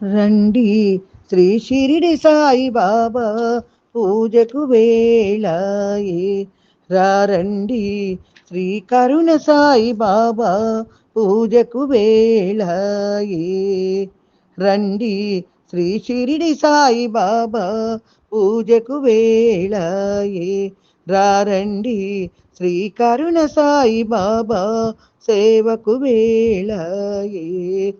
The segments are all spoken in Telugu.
రండి శ్రీ షిరిడి సాయి బాబా పూజకు వేళాయే. రండి శ్రీ కరుణ సాయి బాబా పూజకు వేళాయే. రండి శ్రీ షిరిడి సాయి బాబా పూజకు వేళాయే. రండి శ్రీ కరుణ సాయి బాబా సేవకు వేళాయే.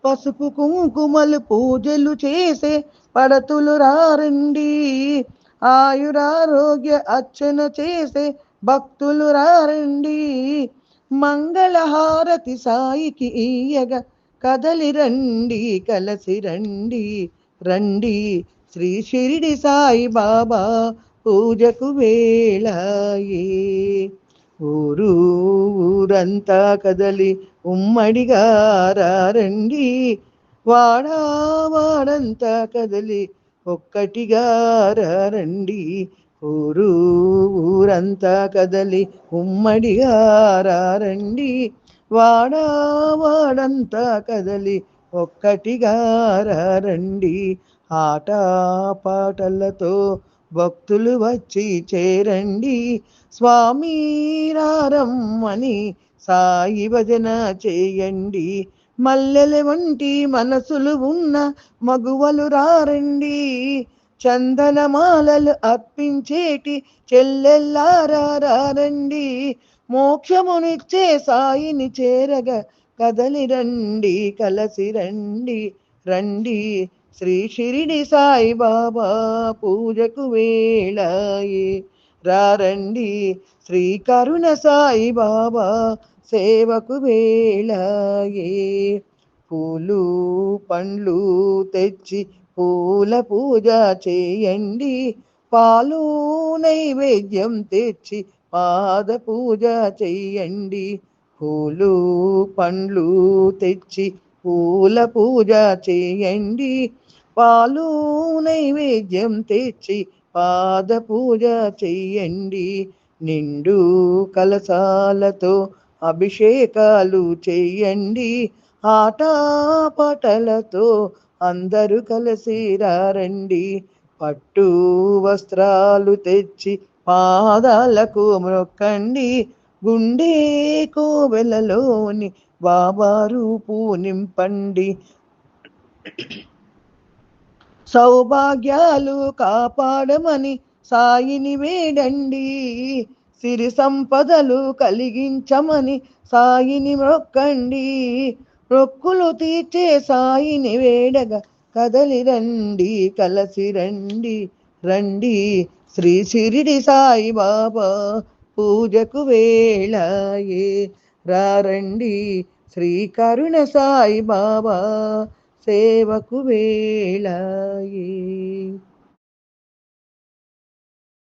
పసుపు కుంకుమలు పూజలు చేసే పడతులు రారండి. ఆయురారోగ్య అర్చన చేసే భక్తులు రారండి. మంగళహారతి సాయికి ఇయ్యగ కదలి రండి, కలసి రండి. రండి శ్రీ షిరిడి సాయి బాబా పూజకు వేళాయే. ఊరు ఊరంతా కదలి ఉమ్మడిగా రండి. వాడా వాడంతా కదలి ఒక్కటిగా రండి. ఊరు ఊరంతా కదలి ఉమ్మడిగా రండి. వాడా వాడంతా కదలి ఒక్కటిగా రండి. ఆట పాటలతో భక్తులు వచ్చి చేరండి. స్వామి రారమ్మని సాయి భజన చేయండి. మల్లెల వంటి మనసులు ఉన్న మగువలు రారండి. చందనమాలలు అర్పించేటి చెల్లెల్లారండి. మోక్షమునిచ్చే సాయిని చేరగా కదలి రండి, కలసి రండి. రండి శ్రీ షిరిడి సాయి బాబా పూజకు వేళాయే. రండి శ్రీ కరుణ సాయి బాబా సేవకు వేళాయే. పూలు పండ్లు తెచ్చి పూల పూజ చేయండి. పాలు నైవేద్యం తెచ్చి పాద పూజ చేయండి. పూలు పండ్లు తెచ్చి పూల పూజ చేయండి. పాలు నైవేద్యం తెచ్చి పాద పూజ చెయ్యండి. నిండు కలశాలతో అభిషేకాలు చెయ్యండి. ఆటపాటలతో అందరూ కలిసి రండి. పట్టు వస్త్రాలు తెచ్చి పాదాలకు మొక్కండి. గుండె కోవెలలోని బాబా రూపు నింపండి. సౌభాగ్యాలు కాపాడమని సాయిని వేడండి. సిరి సంపదలు కలిగించమని సాయిని మొక్కండి. మొక్కులు తీర్చే సాయిని వేడగా కదలి రండి, కలసి రండి. రండి శ్రీ షిరిడి సాయి బాబా పూజకు వేళాయే. రండి శ్రీ కరుణ సాయి బాబా సేవకు వేళాయే.